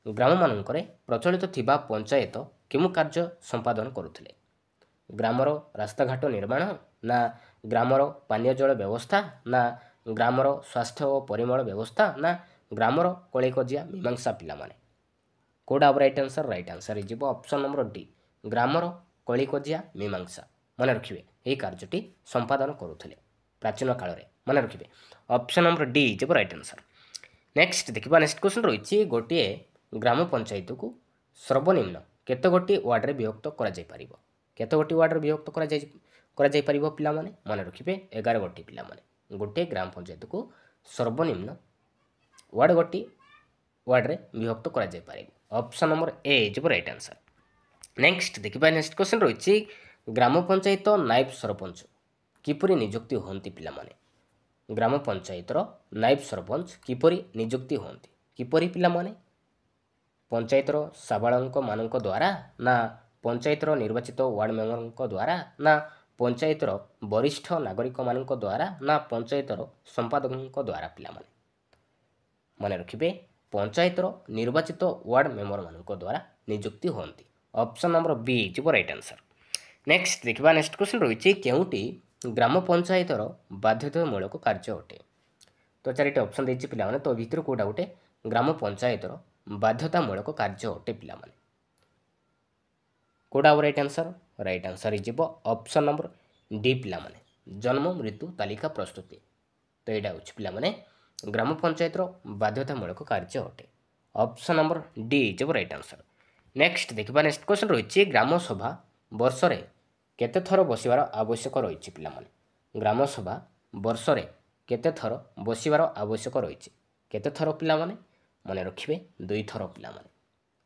ଗ୍ରାମମାନଙ୍କରେ ପ୍ରଚଳିତ ଥିବା ପଞ୍ଚାୟତ କେଉଁ କାର୍ଯ୍ୟ ସମ୍ପାଦନ କରୁଥିଲେ? ଗ୍ରାମର ରାସ୍ତାଘାଟ ନିର୍ମାଣ, ନା ଗ୍ରାମର ପାନୀୟ ଜଳ ବ୍ୟବସ୍ଥା, ନା ଗ୍ରାମର ସ୍ୱାସ୍ଥ୍ୟ ଓ ପରିମଳ ବ୍ୟବସ୍ଥା, ନା ଗ୍ରାମର କଳିକଜିଆ ମୀମାଂସା ପିଲାମାନେ? କେଉଁଟା ହେବ ରାଇଟ୍ ଆନ୍ସର? ରାଇଟ୍ ଆନ୍ସର ହେଇଯିବ ଅପସନ୍ ନମ୍ବର ଡି, ଗ୍ରାମର କଳିକଜିଆ ମୀମାଂସା। ମନେ ରଖିବେ, ଏହି କାର୍ଯ୍ୟଟି ସମ୍ପାଦନ କରୁଥିଲେ ପ୍ରାଚୀନ କାଳରେ। ମନେ ରଖିବେ, ଅପସନ୍ ନମ୍ବର ଡି ଯିବ ରାଇଟ୍ ଆନ୍ସର। ନେକ୍ସଟ ଦେଖିବା, ନେକ୍ସଟ କ୍ୱେଶ୍ଚନ୍ ରହିଛି, ଗୋଟିଏ ଗ୍ରାମ ପଞ୍ଚାୟତକୁ ସର୍ବନିମ୍ନ କେତେ ଗୋଟି ୱାର୍ଡ଼ରେ ବିଭକ୍ତ କରାଯାଇପାରିବ? କେତେ ଗୋଟି ୱାର୍ଡ଼ରେ ବିଭକ୍ତ କରାଯାଇପାରିବ ପିଲାମାନେ? ମନେ ରଖିବେ, 11 ଗୋଟି ପିଲାମାନେ। ଗୋଟିଏ ଗ୍ରାମ ପଞ୍ଚାୟତକୁ ସର୍ବନିମ୍ନ ଗୋଟି ୱାର୍ଡ଼ରେ ବିଭକ୍ତ କରାଯାଇପାରିବ। ଅପସନ୍ ନମ୍ବର ଏ ଯିବ ରାଇଟ୍ ଆନ୍ସର। ନେକ୍ସଟ ଦେଖିବା, ନେକ୍ସଟ କ୍ୱେଶ୍ଚନ୍ ରହିଛି, ଗ୍ରାମ ପଞ୍ଚାୟତ ନାୟବ ସରପଞ୍ଚ କିପରି ନିଯୁକ୍ତି ହୁଅନ୍ତି ପିଲାମାନେ? ଗ୍ରାମ ପଞ୍ଚାୟତର ନାୟବ ସରପଞ୍ଚ କିପରି ନିଯୁକ୍ତି ହୁଅନ୍ତି? କିପରି ପିଲାମାନେ? ପଞ୍ଚାୟତର ସାବାଳକମାନଙ୍କ ଦ୍ୱାରା, ନା ପଞ୍ଚାୟତର ନିର୍ବାଚିତ ୱାର୍ଡ଼ ମେମ୍ବରଙ୍କ ଦ୍ୱାରା, ନା ପଞ୍ଚାୟତର ବରିଷ୍ଠ ନାଗରିକମାନଙ୍କ ଦ୍ୱାରା, ନା ପଞ୍ଚାୟତର ସମ୍ପାଦକଙ୍କ ଦ୍ୱାରା ପିଲାମାନେ? ମନେ ରଖିବେ, ପଞ୍ଚାୟତର ନିର୍ବାଚିତ ୱାର୍ଡ଼ ମେମ୍ବରମାନଙ୍କ ଦ୍ୱାରା ନିଯୁକ୍ତି ହୁଅନ୍ତି। ଅପସନ୍ ନମ୍ବର ବି ଯିବ ରାଇଟ୍ ଆନ୍ସର। ନେକ୍ସଟ ଦେଖିବା, ନେକ୍ସଟ କ୍ୱେଶ୍ଚନ୍ ରହିଛି, କେଉଁଟି ଗ୍ରାମ ପଞ୍ଚାୟତର ବାଧ୍ୟତାମୂଳକ କାର୍ଯ୍ୟ ଅଟେ? ତ 4ଟି ଅପସନ୍ ଦେଇଛି ପିଲାମାନେ, ତ ଭିତରୁ କେଉଁଟା ଗୋଟେ ଗ୍ରାମ ପଞ୍ଚାୟତର ବାଧ୍ୟତାମୂଳକ କାର୍ଯ୍ୟ ଅଟେ ପିଲାମାନେ? କେଉଁଟା ହେବ ରାଇଟ୍ ଆନ୍ସର? ରାଇଟ୍ ଆନ୍ସର ହେଇଯିବ ଅପସନ୍ ନମ୍ବର ଡି ପିଲାମାନେ, ଜନ୍ମ ମୃତ୍ୟୁ ତାଲିକା ପ୍ରସ୍ତୁତି। ତ ଏଇଟା ହେଉଛି ପିଲାମାନେ ଗ୍ରାମ ପଞ୍ଚାୟତର ବାଧ୍ୟତାମୂଳକ କାର୍ଯ୍ୟ ଅଟେ। ଅପସନ୍ ନମ୍ବର ଡି ଯିବ ରାଇଟ୍ ଆନ୍ସର। ନେକ୍ସଟ ଦେଖିବା, ନେକ୍ସଟ କ୍ୱେଶ୍ଚନ୍ ରହିଛି, ଗ୍ରାମ ସଭା ବର୍ଷରେ କେତେ ଥର ବସିବାର ଆବଶ୍ୟକ ରହିଛି ପିଲାମାନେ? ଗ୍ରାମ ସଭା ବର୍ଷରେ କେତେ ଥର ବସିବାର ଆବଶ୍ୟକ ରହିଛି? କେତେ ଥର ପିଲାମାନେ? ମନେ ରଖିବେ, 2 ଥର ପିଲାମାନେ।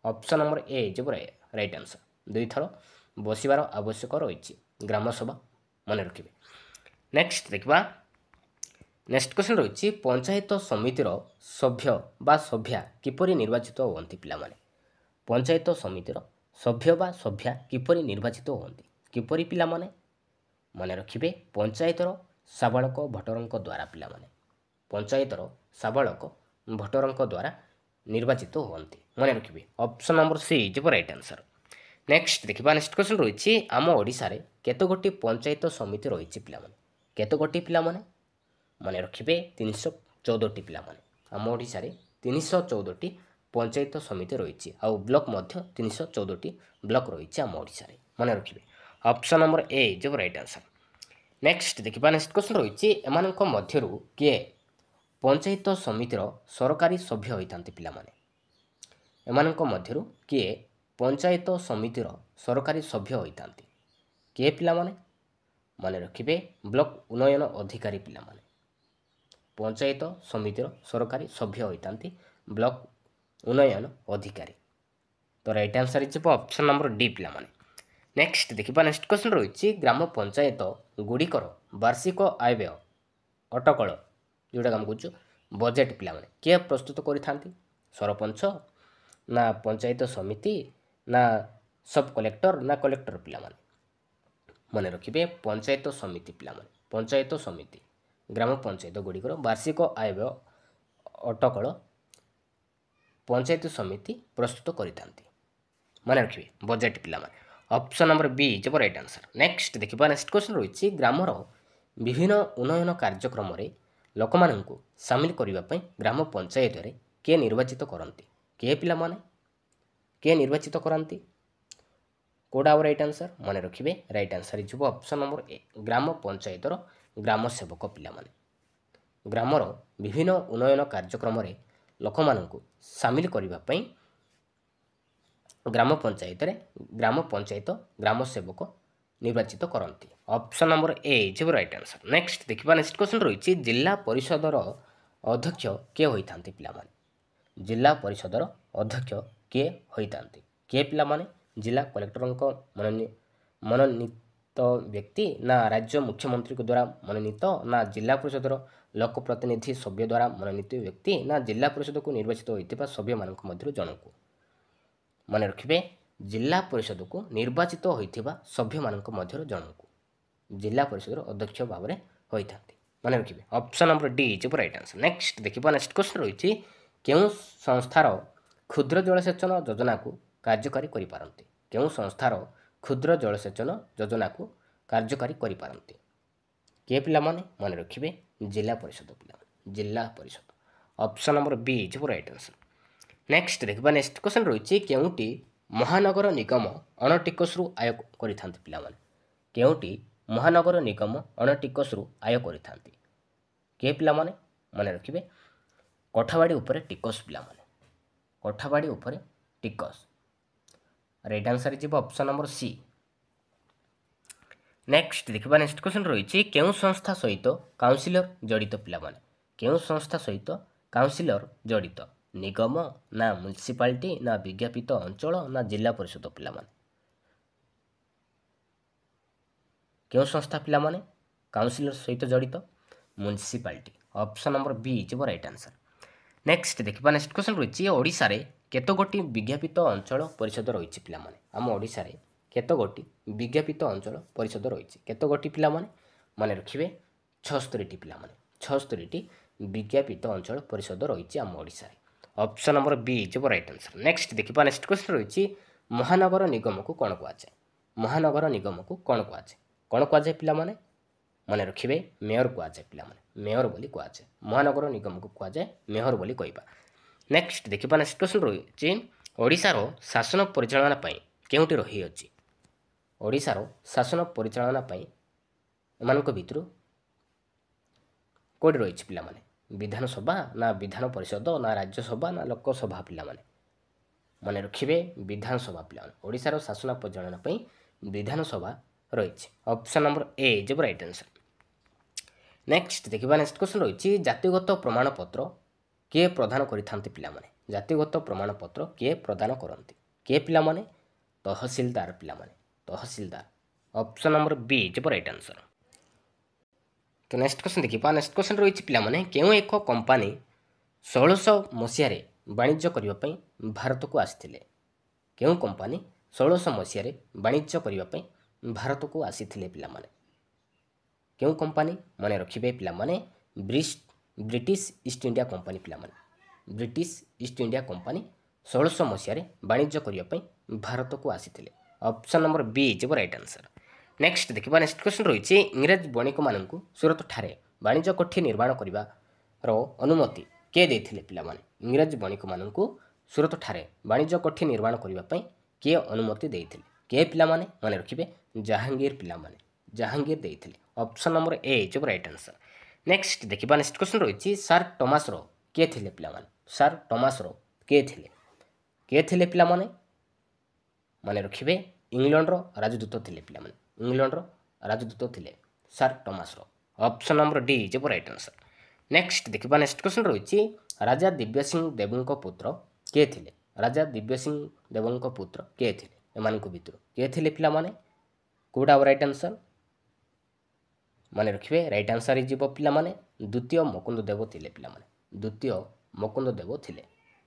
ଅପସନ୍ ନମ୍ବର ଏ ଯିବ ରାଇଟ୍ ଆନ୍ସର। 2 ଥର ବସିବାର ଆବଶ୍ୟକ ରହିଛି ଗ୍ରାମ ସଭା। ମନେ ରଖିବେ। ନେକ୍ସଟ ଦେଖିବା, ନେକ୍ସଟ କ୍ୱେଶ୍ଚନ୍ ରହିଛି, ପଞ୍ଚାୟତ ସମିତିର ସଭ୍ୟ ବା ସଭ୍ୟା କିପରି ନିର୍ବାଚିତ ହୁଅନ୍ତି ପିଲାମାନେ? ପଞ୍ଚାୟତ ସମିତିର ସଭ୍ୟ ବା ସଭ୍ୟା କିପରି ନିର୍ବାଚିତ ହୁଅନ୍ତି? କିପରି ପିଲାମାନେ? ମନେ ରଖିବେ, ପଞ୍ଚାୟତର ସାବାଳକ ଭୋଟରଙ୍କ ଦ୍ୱାରା ପିଲାମାନେ। ପଞ୍ଚାୟତର ସାବାଳକ ଭୋଟରଙ୍କ ଦ୍ୱାରା ନିର୍ବାଚିତ ହୁଅନ୍ତି। ମନେ ରଖିବେ, ଅପସନ୍ ନମ୍ବର ସି ଯିବ ରାଇଟ୍ ଆନ୍ସର। ନେକ୍ସଟ ଦେଖିବା, ନେକ୍ସଟ କ୍ୱେଶ୍ଚନ୍ ରହିଛି, ଆମ ଓଡ଼ିଶାରେ କେତେ ଗୋଟି ପଞ୍ଚାୟତ ସମିତି ରହିଛି ପିଲାମାନେ? କେତେ ଗୋଟି ପିଲାମାନେ? ମନେ ରଖିବେ, 314ଟି ପିଲାମାନେ। ଆମ ଓଡ଼ିଶାରେ 314ଟି ପଞ୍ଚାୟତ ସମିତି ରହିଛି, ଆଉ ବ୍ଲକ ମଧ୍ୟ 314ଟି ବ୍ଲକ ରହିଛି ଆମ ଓଡ଼ିଶାରେ। ମନେ ରଖିବେ, ଅପସନ୍ ନମ୍ବର ଏ ଯିବ ରାଇଟ୍ ଆନ୍ସର। ନେକ୍ସଟ ଦେଖିବା, ନେକ୍ସଟ କ୍ୱେଶ୍ଚନ୍ ରହିଛି, ଏମାନଙ୍କ ମଧ୍ୟରୁ କିଏ ପଞ୍ଚାୟତ ସମିତିର ସରକାରୀ ସଭ୍ୟ ହୋଇଥାନ୍ତି ପିଲାମାନେ? ଏମାନଙ୍କ ମଧ୍ୟରୁ କିଏ ପଞ୍ଚାୟତ ସମିତିର ସରକାରୀ ସଭ୍ୟ ହୋଇଥାନ୍ତି? କିଏ ପିଲାମାନେ? ମନେ ରଖିବେ, ବ୍ଲକ ଉନ୍ନୟନ ଅଧିକାରୀ ପିଲାମାନେ। ପଞ୍ଚାୟତ ସମିତିର ସରକାରୀ ସଭ୍ୟ ହୋଇଥାନ୍ତି ବ୍ଲକ ଉନ୍ନୟନ ଅଧିକାରୀ। ତ ରାଇଟ୍ ଆନ୍ସର ହେଇଯିବ ଅପସନ୍ ନମ୍ବର ଡି ପିଲାମାନେ। ନେକ୍ସଟ ଦେଖିବା, ନେକ୍ସଟ କ୍ୱେଶ୍ଚନ୍ ରହିଛି, ଗ୍ରାମ ପଞ୍ଚାୟତ ଗୁଡ଼ିକର ବାର୍ଷିକ ଆୟ ବ୍ୟୟ ଅଟକଳ, ଯେଉଁଟା ଆମେ କହୁଛୁ ବଜେଟ୍ ପିଲାମାନେ, କିଏ ପ୍ରସ୍ତୁତ କରିଥାନ୍ତି? ସରପଞ୍ଚ, ନା ପଞ୍ଚାୟତ ସମିତି, ନା ସବ୍ କଲେକ୍ଟର, ନା କଲେକ୍ଟର ପିଲାମାନେ? ମନେ ରଖିବେ, ପଞ୍ଚାୟତ ସମିତି ପିଲାମାନେ। ପଞ୍ଚାୟତ ସମିତି ଗ୍ରାମ ପଞ୍ଚାୟତ ଗୁଡ଼ିକର ବାର୍ଷିକ ଆୟ ବ୍ୟୟ ଅଟକଳ ପଞ୍ଚାୟତ ସମିତି ପ୍ରସ୍ତୁତ କରିଥାନ୍ତି। ମନେ ରଖିବେ, ବଜେଟ୍ ପିଲାମାନେ। ଅପସନ୍ ନମ୍ବର ବି ଯିବ ରାଇଟ୍ ଆନ୍ସର। ନେକ୍ସଟ ଦେଖିବା, ନେକ୍ସଟ କ୍ୱେଶ୍ଚନ୍ ରହିଛି, ଗ୍ରାମର ବିଭିନ୍ନ ଉନ୍ନୟନ କାର୍ଯ୍ୟକ୍ରମରେ ଲୋକମାନଙ୍କୁ ସାମିଲ କରିବା ପାଇଁ ଗ୍ରାମ ପଞ୍ଚାୟତରେ କିଏ ନିର୍ବାଚିତ କରନ୍ତି? କିଏ ପିଲାମାନେ? କିଏ ନିର୍ବାଚିତ କରନ୍ତି? କେଉଁଟା ହେବ ରାଇଟ୍ ଆନ୍ସର? ମନେ ରଖିବେ, ରାଇଟ୍ ଆନ୍ସର ହେଇଯିବ ଅପସନ୍ ନମ୍ବର ଏ, ଗ୍ରାମ ପଞ୍ଚାୟତର ଗ୍ରାମ ସେବକ ପିଲାମାନେ। ଗ୍ରାମର ବିଭିନ୍ନ ଉନ୍ନୟନ କାର୍ଯ୍ୟକ୍ରମରେ ଲୋକମାନଙ୍କୁ ସାମିଲ କରିବା ପାଇଁ ଗ୍ରାମ ପଞ୍ଚାୟତ ଗ୍ରାମ ସେବକ ନିର୍ବାଚିତ କରନ୍ତି। Option number A is right answer. Next ଦେଖିବା ନେକ୍ସଟ କ୍ୱେଶ୍ଚନ୍ ରହିଛି ଜିଲ୍ଲା ପରିଷଦର ଅଧ୍ୟକ୍ଷ କିଏ ହୋଇଥାନ୍ତି ପିଲାମାନେ? ଜିଲ୍ଲା ପରିଷଦର ଅଧ୍ୟକ୍ଷ କିଏ ହୋଇଥାନ୍ତି? କିଏ ପିଲାମାନେ? ଜିଲ୍ଲା କଲେକ୍ଟରଙ୍କ ମନୋନୀତ ବ୍ୟକ୍ତି, ନା ରାଜ୍ୟ ମୁଖ୍ୟମନ୍ତ୍ରୀଙ୍କ ଦ୍ୱାରା ମନୋନୀତ, ନା ଜିଲ୍ଲା ପରିଷଦର ଲୋକପ୍ରତିନିଧି ସଭ୍ୟ ଦ୍ୱାରା ମନୋନୀତ ବ୍ୟକ୍ତି, ନା ଜିଲ୍ଲା ପରିଷଦକୁ ନିର୍ବାଚିତ ହୋଇଥିବା ସଭ୍ୟମାନଙ୍କ ମଧ୍ୟରୁ ଜଣକୁ? ମନେ ରଖିବେ, ଜିଲ୍ଲା ପରିଷଦକୁ ନିର୍ବାଚିତ ହୋଇଥିବା ସଭ୍ୟମାନଙ୍କ ମଧ୍ୟରୁ ଜଣକୁ ଜିଲ୍ଲା ପରିଷଦର ଅଧ୍ୟକ୍ଷ ଭାବରେ ହୋଇଥାନ୍ତି। ମନେ ରଖିବେ, option number D is right answer. Next ଦେଖିବା ନେକ୍ସଟ କ୍ୱେଶ୍ଚନ୍ ରହିଛି କେଉଁ ସଂସ୍ଥାର କ୍ଷୁଦ୍ର ଜଳସେଚନ ଯୋଜନାକୁ କାର୍ଯ୍ୟକାରୀ କରିପାରନ୍ତି? କେଉଁ ସଂସ୍ଥାର କ୍ଷୁଦ୍ର ଜଳସେଚନ ଯୋଜନାକୁ କାର୍ଯ୍ୟକାରୀ କରିପାରନ୍ତି? କିଏ ପିଲାମାନେ? ମନେ ରଖିବେ, ଜିଲ୍ଲା ପରିଷଦ ପିଲାମାନେ, ଜିଲ୍ଲା ପରିଷଦ। Option number B is right answer. Next ଦେଖିବା ନେକ୍ସଟ କ୍ୱେଶ୍ଚନ୍ ରହିଛି କେଉଁଟି ମହାନଗର ନିଗମ ଅଣଟିକସରୁ ଆୟ କରିଥାନ୍ତି ପିଲାମାନେ? କେଉଁଟି ମହାନଗର ନିଗମ ଅଣଟିକସରୁ ଆୟ କରିଥାନ୍ତି? କିଏ ପିଲାମାନେ? ମନେ ରଖିବେ, କୋଠାବାଡ଼ି ଉପରେ ଟିକସ ପିଲାମାନେ, କୋଠାବାଡ଼ି ଉପରେ ଟିକସ। ରାଇଟ୍ ଆନ୍ସର୍ ଯିବ ଅପସନ୍ ନମ୍ବର ସି। ନେକ୍ସଟ ଦେଖିବା ନେକ୍ସଟ କ୍ୱେଶ୍ଚନ୍ ରହିଛି କେଉଁ ସଂସ୍ଥା ସହିତ କାଉନସିଲର ଜଡ଼ିତ ପିଲାମାନେ? କେଉଁ ସଂସ୍ଥା ସହିତ କାଉନସିଲର ଜଡ଼ିତ? ନିଗମ, ନା ମ୍ୟୁନିସିପାଲିଟି, ନା ବିଜ୍ଞାପିତ ଅଞ୍ଚଳ, ନା ଜିଲ୍ଲା ପରିଷଦ ପିଲାମାନେ? କେଉଁ ସଂସ୍ଥା ପିଲାମାନେ କାଉନସିଲର ସହିତ ଜଡ଼ିତ? ମ୍ୟୁନିସିପାଲିଟି। ଅପସନ୍ ନମ୍ବର ବି ଯିବ ରାଇଟ୍ ଆନ୍ସର୍। ନେକ୍ସଟ ଦେଖିବା ନେକ୍ସଟ କ୍ୱେଶ୍ଚନ୍ ରହିଛି ଓଡ଼ିଶାରେ କେତେଗୋଟି ବିଜ୍ଞାପିତ ଅଞ୍ଚଳ ପରିଷଦ ରହିଛି ପିଲାମାନେ? ଆମ ଓଡ଼ିଶାରେ କେତେଗୋଟି ବିଜ୍ଞାପିତ ଅଞ୍ଚଳ ପରିଷଦ ରହିଛି? କେତେଗୋଟି ପିଲାମାନେ? ମନେ ରଖିବେ, 76ଟି ପିଲାମାନେ, 76ଟି ବିଜ୍ଞାପିତ ଅଞ୍ଚଳ ପରିଷଦ ରହିଛି ଆମ ଓଡ଼ିଶାରେ। ଅପସନ୍ ନମ୍ବର ବି ଯିବ ରାଇଟ୍ ଆନ୍ସର୍। ନେକ୍ସଟ ଦେଖିବା ନେକ୍ସଟ କ୍ୱେଶ୍ଚନ୍ ରହିଛି ମହାନଗର ନିଗମକୁ କ'ଣ କୁହାଯାଏ? ମହାନଗର ନିଗମକୁ କ'ଣ କୁହାଯାଏ? କ'ଣ କୁହାଯାଏ ପିଲାମାନେ? ମନେ ରଖିବେ, ମେୟର କୁହାଯାଏ ପିଲାମାନେ, ମେୟର ବୋଲି କୁହାଯାଏ। ମହାନଗର ନିଗମକୁ କୁହାଯାଏ ମେୟର ବୋଲି କହିବା। ନେକ୍ସଟ ଦେଖିବା ନେକ୍ସଟ କ୍ୱେଶ୍ଚନ୍ ରହିଛି ଓଡ଼ିଶାର ଶାସନ ପରିଚାଳନା ପାଇଁ କେଉଁଠି ରହିଅଛି? ଓଡ଼ିଶାର ଶାସନ ପରିଚାଳନା ପାଇଁ ଏମାନଙ୍କ ଭିତରୁ କେଉଁଠି ରହିଛି ପିଲାମାନେ? ବିଧାନସଭା, ନା ବିଧାନ ପରିଷଦ, ନା ରାଜ୍ୟସଭା, ନା ଲୋକସଭା ପିଲାମାନେ? ମନେ ରଖିବେ, ବିଧାନସଭା ପିଲାମାନେ। ଓଡ଼ିଶାର ଶାସନ ପରିଚାଳନା ପାଇଁ ବିଧାନସଭା ରହିଛି। ଅପସନ୍ ନମ୍ବର ଏ ଯିବ ରାଇଟ୍ ଆନ୍ସର୍। ନେକ୍ସଟ ଦେଖିବା ନେକ୍ସଟ କ୍ୱେଶ୍ଚନ୍ ରହିଛି ଜାତିଗତ ପ୍ରମାଣପତ୍ର କିଏ ପ୍ରଦାନ କରିଥାନ୍ତି ପିଲାମାନେ? ଜାତିଗତ ପ୍ରମାଣପତ୍ର କିଏ ପ୍ରଦାନ କରନ୍ତି? କିଏ ପିଲାମାନେ? ତହସିଲଦାର ପିଲାମାନେ, ତହସିଲଦାର। ଅପସନ୍ ନମ୍ବର ବି ଯିବ ରାଇଟ୍ ଆନ୍ସର୍। ତ ନେକ୍ସଟ କ୍ୱେଶ୍ଚନ୍ ଦେଖିବା ନେକ୍ସଟ କ୍ୱେଶ୍ଚନ୍ ରହିଛି ପିଲାମାନେ କେଉଁ ଏକ କମ୍ପାନୀ 1600 ମସିହାରେ ବାଣିଜ୍ୟ କରିବା ପାଇଁ ଭାରତକୁ ଆସିଥିଲେ? କେଉଁ କମ୍ପାନୀ 1600 ମସିହାରେ ବାଣିଜ୍ୟ କରିବା ପାଇଁ ଭାରତକୁ ଆସିଥିଲେ ପିଲାମାନେ? କେଉଁ କମ୍ପାନୀ? ମନେ ରଖିବେ ପିଲାମାନେ, ବ୍ରିଟିଶ ଇଷ୍ଟ ଇଣ୍ଡିଆ କମ୍ପାନୀ ପିଲାମାନେ, ବ୍ରିଟିଶ ଇଷ୍ଟ ଇଣ୍ଡିଆ କମ୍ପାନୀ 1600 ମସିହାରେ ବାଣିଜ୍ୟ କରିବା ପାଇଁ ଭାରତକୁ ଆସିଥିଲେ। ଅପସନ୍ ନମ୍ବର ବି ଯିବ ରାଇଟ୍ ଆନ୍ସର୍। ନେକ୍ସଟ ଦେଖିବା ନେକ୍ସଟ କ୍ୱେଶ୍ଚନ୍ ରହିଛି ଇଂରେଜ ବଣିକମାନଙ୍କୁ ସୁରତଠାରେ ବାଣିଜ୍ୟ କୋଠି ନିର୍ମାଣ କରିବାର ଅନୁମତି କିଏ ଦେଇଥିଲେ ପିଲାମାନେ? ଇଂରେଜ ବଣିକମାନଙ୍କୁ ସୁରତଠାରେ ବାଣିଜ୍ୟ କୋଠି ନିର୍ମାଣ କରିବା ପାଇଁ କିଏ ଅନୁମତି ଦେଇଥିଲେ? କିଏ ପିଲାମାନେ? ମନେ ରଖିବେ, ଜାହାଙ୍ଗୀର ପିଲାମାନେ, ଜାହାଙ୍ଗୀର ଦେଇଥିଲେ। ଅପସନ୍ ନମ୍ବର ଏ ଯିବ ରାଇଟ୍ ଆନ୍ସର୍। ନେକ୍ସଟ ଦେଖିବା ନେକ୍ସଟ କ୍ୱେଶ୍ଚନ୍ ରହିଛି ସାର୍ ଟମାସର କିଏ ଥିଲେ ପିଲାମାନେ? ସାର୍ ଟମାସର କିଏ ଥିଲେ? କିଏ ଥିଲେ ପିଲାମାନେ? ମନେ ରଖିବେ, ଇଂଲଣ୍ଡର ରାଜଦୂତ ଥିଲେ ପିଲାମାନେ, ଇଂଲଣ୍ଡର ରାଜଦୂତ ଥିଲେ ସାର୍ ଟମାସର। ଅପସନ୍ ନମ୍ବର ଡି ଯିବ ରାଇଟ୍ ଆନ୍ସର୍। ନେକ୍ସଟ ଦେଖିବା ନେକ୍ସଟ କ୍ୱେଶ୍ଚନ୍ ରହିଛି ରାଜା ଦିବ୍ୟସିଂହ ଦେବଙ୍କ ପୁତ୍ର କିଏ ଥିଲେ? ରାଜା ଦିବ୍ୟସିଂହ ଦେବଙ୍କ ପୁତ୍ର କିଏ ଥିଲେ? ଏମାନଙ୍କ ଭିତରୁ କିଏ ଥିଲେ ପିଲାମାନେ? କେଉଁଟା ରାଇଟ୍ ଆନ୍ସର୍? ମନେ ରଖିବେ, ରାଇଟ୍ ଆନ୍ସର୍ ଯିବ ପିଲାମାନେ ଦ୍ୱିତୀୟ ମୁକୁନ୍ଦ ଦେବ ଥିଲେ ପିଲାମାନେ, ଦ୍ୱିତୀୟ ମୁକୁନ୍ଦ ଦେବ ଥିଲେ।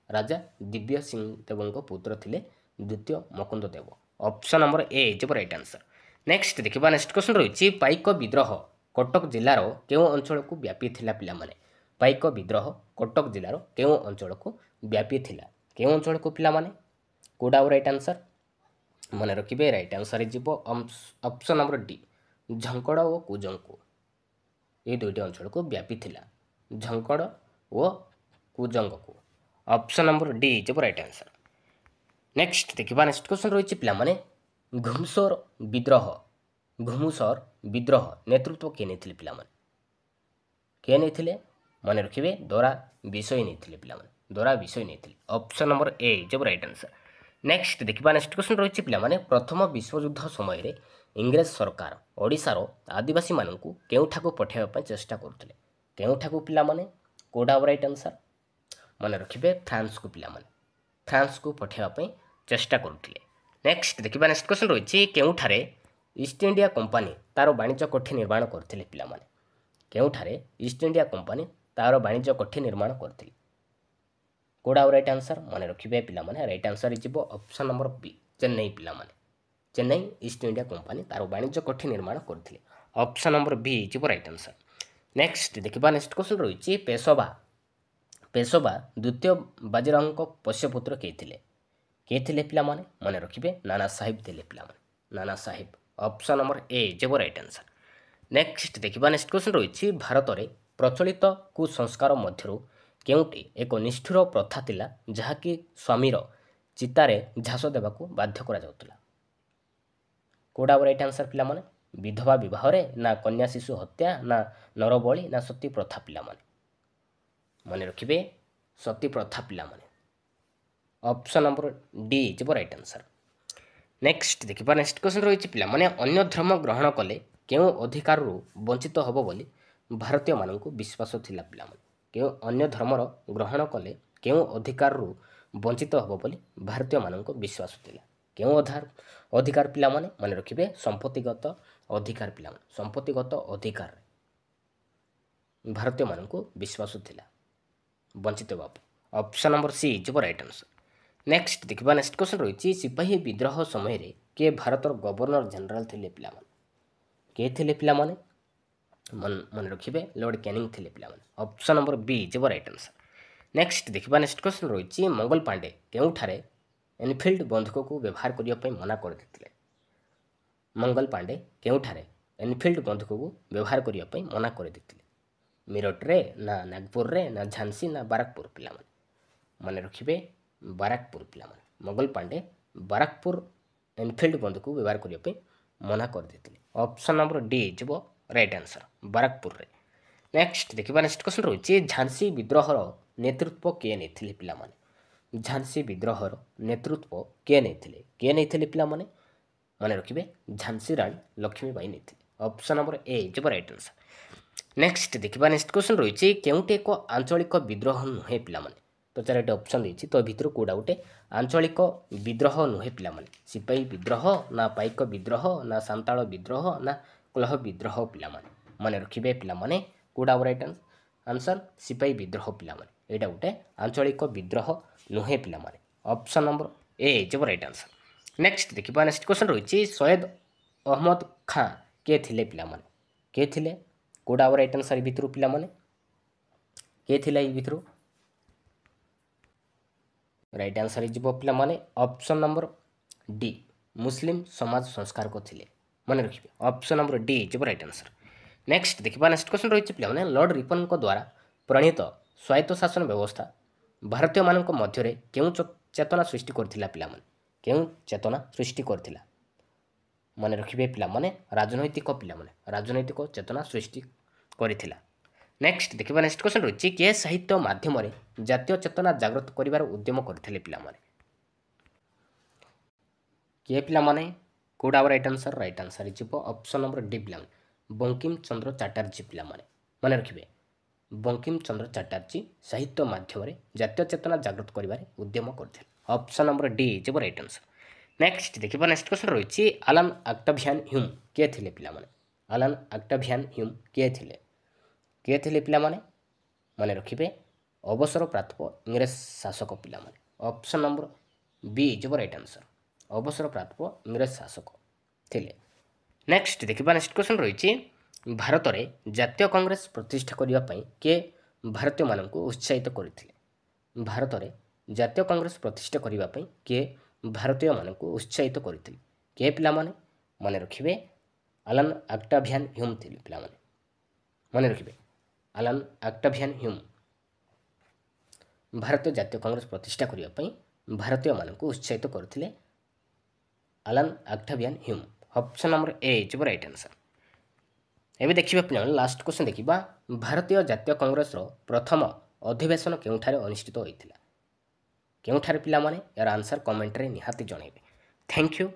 ରାଜା ଦିବ୍ୟ ସିଂହ ଦେବଙ୍କ ପୁତ୍ର ଥିଲେ ଦ୍ୱିତୀୟ ମୁକୁନ୍ଦ ଦେବ। ଅପସନ୍ ନମ୍ବର ଏ ଯିବ ରାଇଟ୍ ଆନ୍ସର୍। ନେକ୍ସଟ ଦେଖିବା ନେକ୍ସଟ କ୍ୱେଶ୍ଚନ୍ ରହିଛି ପାଇକ ବିଦ୍ରୋହ କଟକ ଜିଲ୍ଲାର କେଉଁ ଅଞ୍ଚଳକୁ ବ୍ୟାପିଥିଲା ପିଲାମାନେ? ପାଇକ ବିଦ୍ରୋହ କଟକ ଜିଲ୍ଲାର କେଉଁ ଅଞ୍ଚଳକୁ ବ୍ୟାପିଥିଲା? କେଉଁ ଅଞ୍ଚଳକୁ ପିଲାମାନେ? କେଉଁଟା ରାଇଟ୍ ଆନ୍ସର୍? ମନେ ରଖିବେ, ରାଇଟ୍ ଆନ୍ସର୍ ଯିବ ଅପସନ୍ ନମ୍ବର ଡି, ଝଙ୍କଡ଼ ଓ କୁଜଙ୍ଗକୁ। ଏହି ଦୁଇଟି ଅଞ୍ଚଳକୁ ବ୍ୟାପିଥିଲା, ଝଙ୍କଡ଼ ଓ କୁଜଙ୍ଗକୁ। ଅପସନ୍ ନମ୍ବର ଡି ଯିବ ରାଇଟ୍ ଆନ୍ସର୍। ନେକ୍ସଟ ଦେଖିବା ନେକ୍ସଟ କ୍ୱେଶ୍ଚନ୍ ରହିଛି ପିଲାମାନେ ଘୁମସର ବିଦ୍ରୋହ ନେତୃତ୍ୱ କିଏ ନେଇଥିଲେ ପିଲାମାନେ? କିଏ ନେଇଥିଲେ? ମନେ ରଖିବେ, ଦୋରା ବିଷୟ ନେଇଥିଲେ ପିଲାମାନେ, ଦୋରା ବିଷୟ ନେଇଥିଲେ। ଅପସନ୍ ନମ୍ବର ଏ ଯିବ ରାଇଟ୍ ଆନ୍ସର୍। ନେକ୍ସଟ ଦେଖିବା ନେକ୍ସଟ କ୍ୱେଶ୍ଚନ୍ ରହିଛି ପିଲାମାନେ ପ୍ରଥମ ବିଶ୍ୱଯୁଦ୍ଧ ସମୟରେ इंग्रेज सरकार ओडिशार आदिवासी मानू केउठाकू पठाइबा चेष्टा करते केउठाकू पिला माने कोडा राइट आंसर मन रखिए फ्रांस को पिला माने फ्रांस को पठाइबा चेष्टा करते नेक्स्ट देखिए नेक्स्ट क्वेश्चन रही केउठारे ईस्ट इंडिया कंपानी तार वाणिज्य कोठी निर्माण करते पिला माने केउठारे ईस्ट इंडिया कंपानी तार वाणिज्य कोठी निर्माण करते कोडा राइट आंसर मन रखिए पिला माने right answer is option number b Chennai पिला माने चेन्नई ईस्ट इंडिया कंपानी तार वाणिज्य कोठी निर्माण करते option number B is right answer next देखिए नेक्स्ट क्वेश्चन रही पेशवा पेशवा द्वितीय बाजीराव पोष्यपुत्र किए थे पिला माने मन रखिए नाना साहिब थे पिला माने Nana Sahib option number A is right answer next देखिए नेक्स्ट क्वेश्चन रही भारत में प्रचलित कुसंस्कार मध्य केउटी एक निष्ठुर प्रथा थिला जहाँकि स्वामीर चितारे झास देवाक बाध्य करा जाउतला कोडा राइट आंसर पिला माने विधवा विवाह रे ना कन्या शिशु हत्या ना नरबली ना सती प्रथा पिला माने मन रखिए सती प्रथा पिला माने option number D is right answer next देखिए नेक्स्ट क्वेश्चन रही पिला माने अन्य धर्म ग्रहण कले केउ अधिकार वंचित हबो बोली भारतीय मानक विश्वास थिला पिला माने केउ अन्य धर्मर ग्रहण कले केउ अधिकार वंचित हबो बोली भारतीय मानक विश्वास थिला केउ अधिकार पिला माने मन रखिए संपत्तिगत अधिकार पिला माने संपत्तिगत अधिकार भारतीय मानक विश्वास थिला वंचित बाबू option number C is right answer next देखिए नेक्स्ट क्वेश्चन रही सिपाही विद्रोह समय रे के भारत गवर्नर जनरल थे पिला माने किए थे पिला माने मन रखिए लॉर्ड कैनिंग थे पिला माने option number B is right answer next देखिए नेक्स्ट क्वेश्चन रही मंगल पांडे केउठारे एनफिल्ड बंदूक को व्यवहार करने मना कर देते मंगल पांडे केउठारे एनफिल्ड बंदूक को व्यवहार करने मना कर देते मीरठ रे ना नागपुर रे ना झांसी ना बाराकपुर पिला माने मन रखिए बाराकपुर पिला माने मंगल पांडे बाराकपुर एनफिल्ड बंदूक को व्यवहार करने मना कर देते option number D is right answer Barrackpore रे नेक्स्ट देखिए नेक्स्ट क्वेश्चन रही झांसी विद्रोहर नेतृत्व किए नहीं पिला माने झांसी विद्रोहर नेतृत्व किए नहीं पिला माने मन रखिए झांसी राणी लक्ष्मीबाई नहीं option number A is right answer next देखिए नेक्स्ट क्वेश्चन रही केउटे एक आंचलिक विद्रोह नुहे पिला माने तो चार ऑप्शन देती तो भितर कौटा गोटे आंचलिक विद्रोह नुहे पिला माने सिपाही विद्रोह ना पाइक विद्रोह ना सांताल विद्रोह ना कलह विद्रोह पिला माने मन रखिए पिला माने कौटा राइट आंसर सिपाही विद्रोह पिला माने एटा गोटे आंचलिक विद्रोह नुहे पिला माने option number A is right answer next देखिए नेक्स्ट क्वेश्चन रही सैयद अहमद खां किए थे पिला माने किए थे कौटा राइट आंसर भितर पिला माने किए थे भितर राइट आंसर इज पिला माने ऑप्शन नंबर डी मुस्लिम समाज संस्कार को थिले मन रखिए option number D is right answer next देखिए नेक्स्ट क्वेश्चन रही पिला माने लॉर्ड रिपन को द्वारा प्रणीत स्वायत्त शासन व्यवस्था भारतीय मानक मध्य केउ चेतना सृष्टि करथिला पिला माने केउ चेतना सृष्टि करथिला मन रखिए पिला माने राजनैतिक पिला माने राजनैतिक चेतना सृष्टि करथिला नेक्स्ट देखिए नेक्स्ट क्वेश्चन रही किए साहित्य माध्यम जातीय चेतना जागृत करिवार उद्यम करथिले पिला माने किए पिला माने कौटा right answer is option number D पिला बंकिम चंद्र चटर्जी पिला माने मन रखिए बंकिम चंद्र चटर्जी साहित्य माध्यम जातीय चेतना जागृत करिवार उद्यम करथिले option number D is right answer next देखिए नेक्स्ट क्वेश्चन रही आलान ऑक्टावियन ह्यूम किए थे पिला माने आलान ऑक्टावियन ह्यूम किए थे पिला माने मन रखिए अवसर प्राप्त इंग्रेज शासक पिला माने option number B is right answer अवसर प्राप्त इंग्रेज शासक थिले नेक्स्ट देखिए नेक्स्ट क्वेश्चन रही भारत में जातीय कांग्रेस प्रतिष्ठा करने किए भारतीय मानक उत्साहित करथिले भारत में जातीय कांग्रेस प्रतिष्ठा करने किए भारतीय मानक उत्साहित करथिले किए पिला माने मन रखिए आलान ऑक्टावियन ह्यूम थिले पिला माने मन रखिए आलान ऑक्टावियन ह्यूम भारतीय जातीय कांग्रेस प्रतिष्ठा करने भारतीय मानक उत्साहित करथिले Allan Octavian Hume option number A is right answer एबे देखिबा पिला लास्ट क्वेश्चन देखिबा भारतीय जातीय कांग्रेस रो प्रथम अधिवेशन केउठारे अनुष्ठित होइथिला केउठारे पिला माने यार आंसर कमेंट रे निहाती जणेबे थैंक यू।